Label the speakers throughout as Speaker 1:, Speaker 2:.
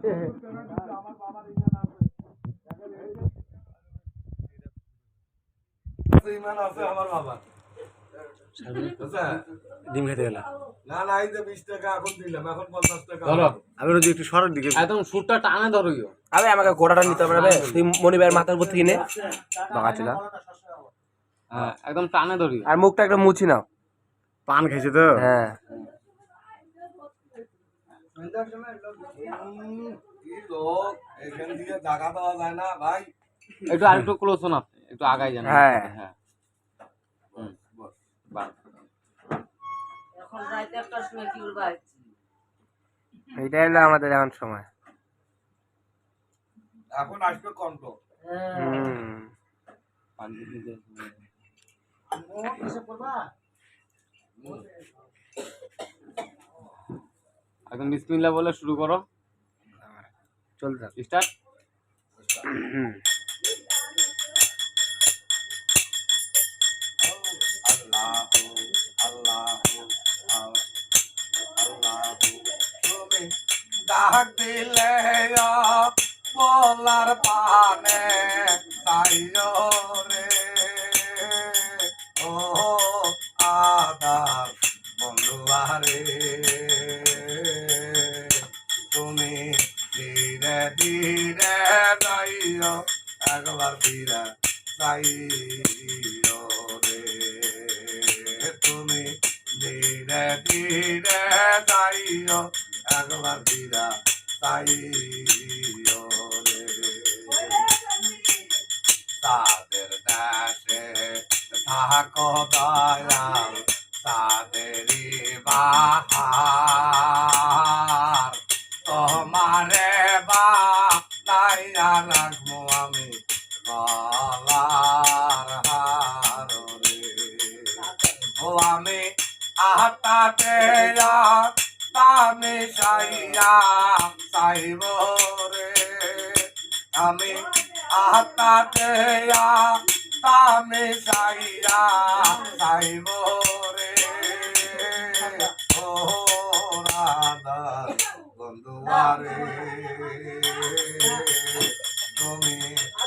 Speaker 1: ডিম খেতে গেলাম
Speaker 2: না না, এই যে 20 টাকা এখন দিলাম, এখন 50 টাকা।
Speaker 1: আমি রোজ একটু সরার দিকে
Speaker 3: একদম সুটটা টানে ধরো।
Speaker 4: আরে আমাকে গোটাটা নিতে হবে না রে, তুই মনি ভাইয়ের মাথার উপর থেকে নে বাগাচ্ছে না।
Speaker 3: হ্যাঁ একদম টানে ধরি।
Speaker 4: আর মুখটা একটু মুছি নাও।
Speaker 1: পান খেয়েছে তো।
Speaker 4: হ্যাঁ
Speaker 2: কি লোক, এখান থেকে জায়গা দেওয়া যায় না ভাই।
Speaker 3: একটু আরেকটু ক্লোজ হন আপনি, একটু আগাই যান।
Speaker 4: হ্যাঁ
Speaker 3: হ্যাঁ বাহ।
Speaker 5: এখন রাতে একটা সময় কি উড়বা
Speaker 4: এইটাই হলো আমাদের এখন সময়।
Speaker 2: এখন আসবে কন্ট।
Speaker 3: একদম বিসমিল্লাহ বলে শুরু করো।
Speaker 4: চলতে
Speaker 3: স্টার্ট।
Speaker 2: তুমি ডাক দিলে বলার পানে তাইও রে, ও আদার বন্ধুয়ারে, তুমি ধীরে ধীরে যাইও, একবার ধীরে যাইও রে, তুমি ধীরে ধীরে যাইও, একবার ধীরে যাইও রে। তাদের দেশে থাকো দয়াল, তাদেরই বাহার, তোমারে বানাইয়া রাখবো আমি গলার হার রে, ও আমি আহাতে তামে সাইয়া চাইব রে, আমি আহাতে তামে সাইয়া চাইব রে, ও রাধা বন্ধুয়ারে, তুমি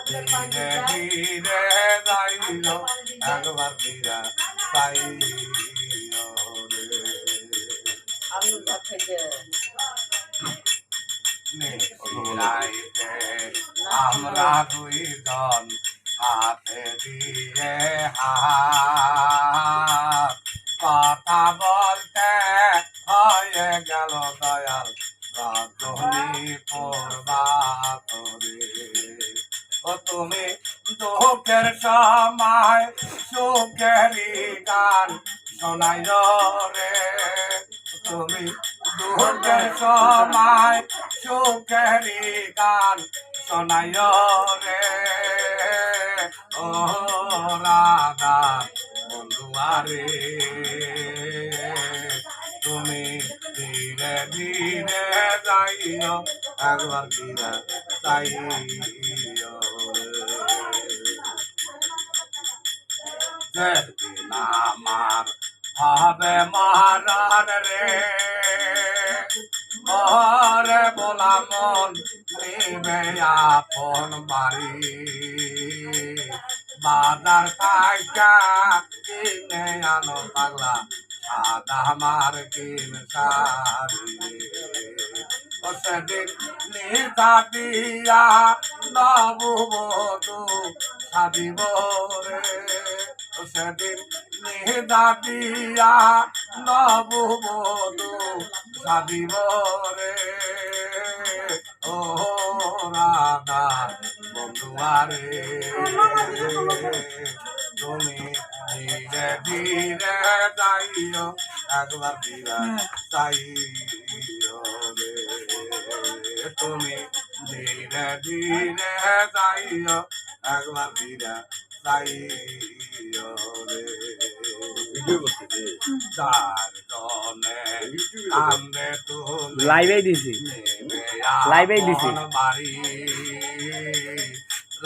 Speaker 2: ধীরে ধীরে যাইও, একবার ধীরে যাইও রে। আমরা দুইজন হাতে দিয়ে হাত, কথা বলতে হয়ে গেল দয়াল রজনী পূর্বাতরে, ও তুমি দুঃখের সময় সুখেরই গান শোনাই রে, তুমি দুঃখের সময় সুখেরই গান শোনাই রে, ও রাধা বন্ধুয়ারে, তুমি ধীরে ধীরে যাইও, একবার ধীরে যাইও রে, যেদিন আমার হবে মহারান রে, ওরে বলা মন নিবে আপন বাড়ি, বাজার খাইকা কিনে আনো পাগলা সাদা আমার কিন সারি, ও সেদিন নিশা দিয়া নববধূ সাদিব রে, ও সেদিন নিশা দিয়া নববধূ সাদিব রে, ও রাধা বন্ধুয়ারে, তুমি ধীরে ধীরে যাইও, একবার ধীরে যাইও রে, তুমি ধীরে ধীরে যাইও, একবার ধীরে যাইও রে, যার জনে কান্দে তুমি
Speaker 4: লাইভেই দিছি, লাইভেই দিছি
Speaker 2: বাড়ি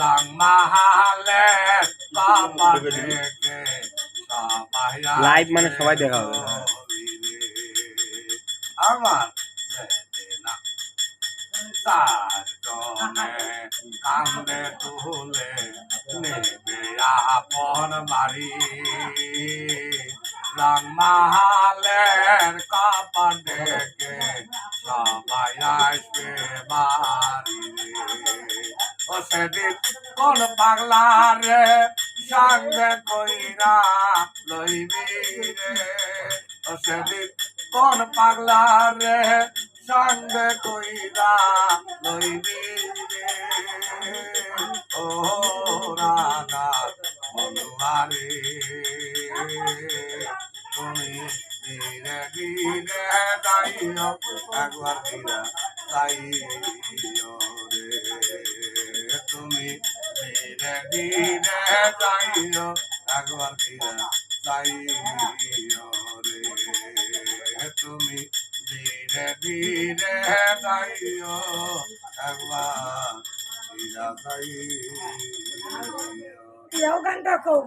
Speaker 2: রাংমাহালে বাবা থেকে
Speaker 4: লাইভ মানে সবাই দেখা হবে।
Speaker 2: আমার চারজনে কান্দে তুলে নেবে আপন বাড়ি রংমালের কাপড় ডেকে সবাই আসবে বাড়ি ও সেদিন কোন পাগলা রে সঙ্গে কইরা লইবি রে ও সেদিন কোন পাগলা রে সঙ্গে কইরা লইবি রে ও রাধা মনুয়ারে তুমি ধীরে ধীরে যাইও একবার ধীরে যাইও রে তুমি ধীরে ধীরে যাইও একবার ধীরে যাইও রে তুমি ধীরে ধীরে যাইও একবার ধীরে যাইও
Speaker 6: গানটা খুব